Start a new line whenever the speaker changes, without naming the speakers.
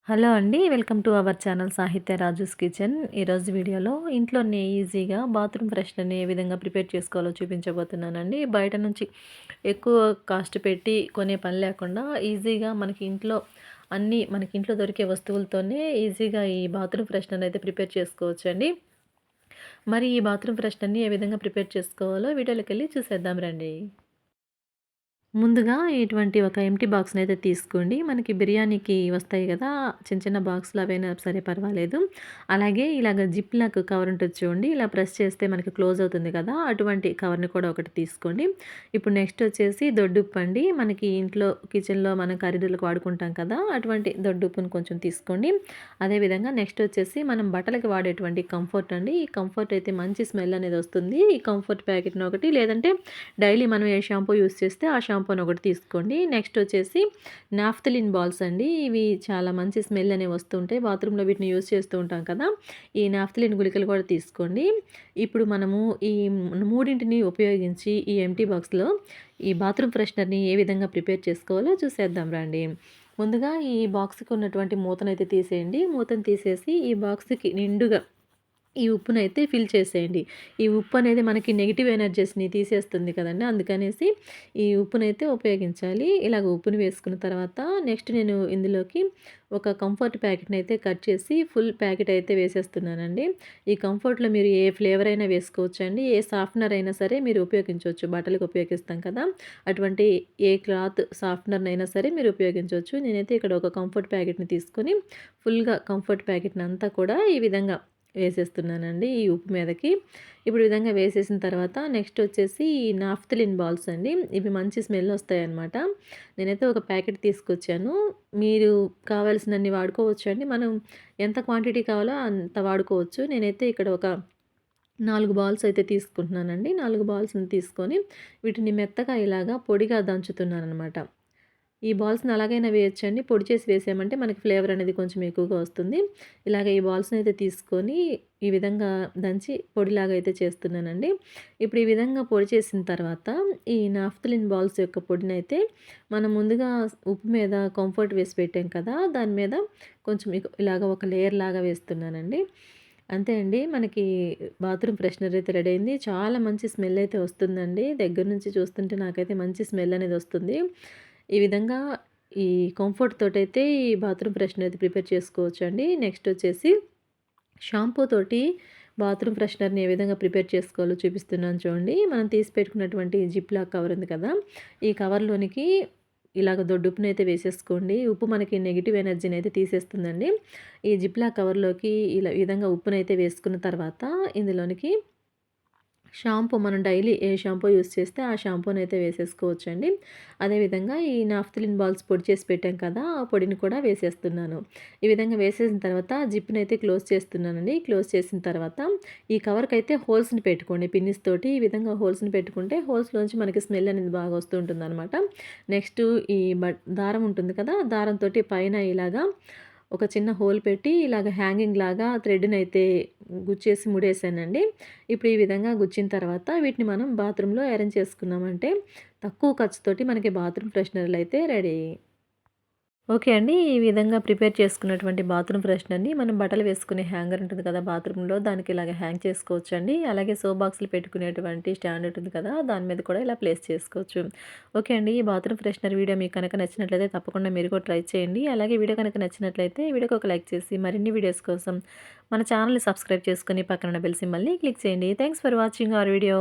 Hello అండి. Welcome to our channel సాహిత్య Raju's kitchen. ఈరోజు వీడియోలో ఇంట్లోనే ఈజీగా బాత్రూమ్ ఫ్రెషనర్‌ని ఏ విధంగా ప్రిపేర్ చేసుకోవాలో చూపించబోతున్నానండి. బయట నుంచి ఎక్కువ కాస్ట్ పెట్టి కొనే పని లేకుండా ఈజీగా మనకి ఇంట్లో దొరికే వస్తువులతోనే ఈజీగా ఈ బాత్రూమ్ ఫ్రెషనర్ అయితే ప్రిపేర్ చేసుకోవచ్చండి. మరి ఈ బాత్రూమ్ ఫ్రెషనర్‌ని ఏ విధంగా ప్రిపేర్ చేసుకోవాలో వీడియోలోకెళ్ళి చూసేద్దాం రండి. ముందుగా ఇటువంటి ఒక ఎంప్టీ బాక్స్‌నైతే తీసుకోండి. మనకి బిర్యానీకి వస్తాయి గదా! చిన్న చిన్న బాక్స్‌లు అవైనా సరే పర్వాలేదు. అలాగే ఇలాగ జిప్ లాక్ కవర్ ఉంటది చూడండి. ఇలా ప్రెస్ చేస్తే మనకి క్లోజ్ అవుతుంది కదా! అటువంటి కవర్‌ని కూడా ఒకటి తీసుకోండి. ఇప్పుడు నెక్స్ట్ వచ్చేసి దొడ్డుప్పండి. మనకి ఇంట్లో కిచెన్‌లో మనం కర్రీలకు వాడుకుంటాం కదా! అటువంటి దొడ్డుప్పుని కొంచెం తీసుకోండి. అదేవిధంగా నెక్స్ట్ వచ్చేసి మనం బట్టలకి వాడేటువంటి కంఫర్ట్ అండి. ఈ కంఫర్ట్ అయితే మంచి స్మెల్ అనేది వస్తుంది. ఈ కంఫర్ట్ ప్యాకెట్‌ని ఒకటి లేదంటే డైలీ మనం ఏ షాంపూ యూజ్ చేస్తే ఆ షాంపూని ఒకటి తీసుకోండి. నెక్స్ట్ వచ్చేసి నాఫ్థలిన్ బాల్స్ అండి. ఇవి చాలా మంచి స్మెల్ అనేవి వస్తుంటాయి. బాత్రూంలో వీటిని యూజ్ చేస్తూ ఉంటాం కదా! ఈ నాఫ్థలిన్ గుళికలు కూడా తీసుకోండి. ఇప్పుడు మనము ఈ మూడింటిని ఉపయోగించి ఈ ఎంప్టీ బాక్స్‌లో ఈ బాత్రూమ్ ఫ్రెషనర్‌ని ఏ విధంగా ప్రిపేర్ చేసుకోవాలో చూసేద్దాం రండి. ముందుగా ఈ బాక్స్‌కి ఉన్నటువంటి మూతనైతే తీసేయండి. మూతను తీసేసి ఈ బాక్స్‌కి నిండుగా ఈ ఉప్పునైతే ఫిల్ చేసేయండి. ఈ ఉప్పు అనేది మనకి నెగెటివ్ ఎనర్జీస్‌ని తీసేస్తుంది కదండీ! అందుకనేసి ఈ ఉప్పునైతే ఉపయోగించాలి. ఇలాగ ఉప్పుని వేసుకున్న తర్వాత నెక్స్ట్ నేను ఇందులోకి ఒక కంఫర్ట్ ప్యాకెట్‌ని అయితే కట్ చేసి ఫుల్ ప్యాకెట్ అయితే వేసేస్తున్నానండి. ఈ కంఫర్ట్‌లో మీరు ఏ ఫ్లేవర్ అయినా వేసుకోవచ్చండి. ఏ సాఫ్ట్‌నర్ అయినా సరే మీరు ఉపయోగించవచ్చు. బట్టలకు ఉపయోగిస్తాం కదా! అటువంటి ఏ క్లాత్ సాఫ్ట్‌నర్‌నైనా సరే మీరు ఉపయోగించవచ్చు. నేనైతే ఇక్కడ ఒక కంఫర్ట్ ప్యాకెట్‌ని తీసుకొని ఫుల్‌గా కంఫర్ట్ ప్యాకెట్‌ని అంతా కూడా ఈ విధంగా వేసేస్తున్నానండి ఈ ఉప్పు మీదకి. ఇప్పుడు ఈ విధంగా వేసేసిన తర్వాత నెక్స్ట్ వచ్చేసి ఈ నాఫ్థలిన్ బాల్స్ అండి. ఇవి మంచి స్మెల్ వస్తాయన్నమాట. నేనైతే ఒక ప్యాకెట్ తీసుకొచ్చాను. మీరు కావాల్సినన్ని వాడుకోవచ్చండి. మనం ఎంత క్వాంటిటీ కావాలో అంత వాడుకోవచ్చు. నేనైతే ఇక్కడ ఒక 4 బాల్స్ అయితే తీసుకుంటున్నానండి. 4 బాల్స్‌ని తీసుకొని వీటిని మెత్తగా ఇలాగా పొడిగా దంచుతున్నాననమాట. ఈ బాల్స్‌ని అలాగైనా వేయొచ్చండి. పొడి చేసి వేసామంటే మనకి ఫ్లేవర్ అనేది కొంచెం ఎక్కువగా వస్తుంది. ఇలాగ ఈ బాల్స్‌ని అయితే తీసుకొని ఈ విధంగా దంచి పొడిలాగా అయితే చేస్తున్నానండి. ఇప్పుడు ఈ విధంగా పొడి చేసిన తర్వాత ఈ నాఫ్థలిన్ బాల్స్ యొక్క పొడినైతే మనం ముందుగా ఉప్పు మీద కంఫర్ట్ వేసి పెట్టాం కదా! దాని మీద కొంచెం ఇలాగ ఒక లేయర్ లాగా వేస్తున్నానండి. అంతే అండి. మనకి బాత్రూమ్ ఫ్రెషనర్ అయితే రెడీ అయింది. చాలా మంచి స్మెల్ అయితే వస్తుందండి. దగ్గర నుంచి చూస్తుంటే నాకైతే మంచి స్మెల్ అనేది వస్తుంది. ఈ విధంగా ఈ కంఫర్ట్ తోటైతే ఈ బాత్రూమ్ ఫ్రెషనర్ అయితే ప్రిపేర్ చేసుకోవచ్చండి. నెక్స్ట్ వచ్చేసి షాంపూ తోటి బాత్రూమ్ ఫ్రెషనర్‌ని ఏ విధంగా ప్రిపేర్ చేసుకోవాలో చూపిస్తున్నాను చూడండి. మనం తీసి పెట్టుకున్నటువంటి జిప్‌లాక్ కవర్ ఉంది కదా! ఈ కవర్‌లోనికి ఇలాగ దొడ్డుప్పునైతే వేసేసుకోండి. ఉప్పు మనకి నెగెటివ్ ఎనర్జీని అయితే తీసేస్తుందండి. ఈ జిప్‌లాక్ కవర్‌లోకి ఇలా ఈ విధంగా ఉప్పునైతే వేసుకున్న తర్వాత ఇందులోనికి షాంపూ మనం డైలీ ఏ షాంపూ యూజ్ చేస్తే ఆ షాంపూనైతే వేసేసుకోవచ్చండి. అదేవిధంగా ఈ నాఫ్థలిన్ బాల్స్ పొడి చేసి పెట్టాం కదా! ఆ పొడిని కూడా వేసేస్తున్నాను. ఈ విధంగా వేసేసిన తర్వాత జిప్‌నైతే క్లోజ్ చేస్తున్నానండి. క్లోజ్ చేసిన తర్వాత ఈ కవర్‌కైతే హోల్స్‌ని పెట్టుకోండి పిన్నిస్ తోటి. ఈ విధంగా హోల్స్‌ని పెట్టుకుంటే హోల్స్‌లోంచి మనకి స్మెల్ అనేది బాగా వస్తూ ఉంటుందనమాట. నెక్స్ట్ ఈ దారం ఉంటుంది కదా! దారంతోటి పైన ఇలాగా ఒక చిన్న హోల్ పెట్టి ఇలాగ హ్యాంగింగ్ లాగా థ్రెడ్‌నైతే గుచ్చేసి ముడేసానండి. ఇప్పుడు ఈ విధంగా గుచ్చిన తర్వాత వీటిని మనం బాత్రూమ్‌లో అరేంజ్ చేసుకున్నామంటే తక్కువ ఖర్చుతోటి మనకి బాత్రూమ్ ఫ్రెషనర్‌లయితే రెడీ. ఓకే అండి. ఈ విధంగా ప్రిపేర్ చేసుకున్నటువంటి బాత్రూమ్ ఫ్రెషనర్‌ని మనం బట్టలు వేసుకునే హ్యాంగర్ ఉంటుంది కదా బాత్రూమ్‌లో దానికి ఇలాగ హ్యాంగ్ చేసుకోవచ్చండి. అలాగే సోప్ బాక్స్‌లు పెట్టుకునేటువంటి స్టాండ్ ఉంటుంది కదా! దాని మీద కూడా ఇలా ప్లేస్ చేసుకోవచ్చు. ఓకే అండి. ఈ బాత్రూమ్ ఫ్రెషనర్ వీడియో మీకు కనుక నచ్చినట్లయితే తప్పకుండా మీరు కూడా ట్రై చేయండి. అలాగే వీడియో కనుక నచ్చినట్లయితే వీడియోకి ఒక లైక్ చేసి మరిన్ని వీడియోస్ కోసం మన ఛానల్‌ని సబ్స్క్రైబ్ చేసుకొని పక్కన ఉన్న బెల్ సింబల్‌ని క్లిక్ చేయండి. Thanks for watching our video.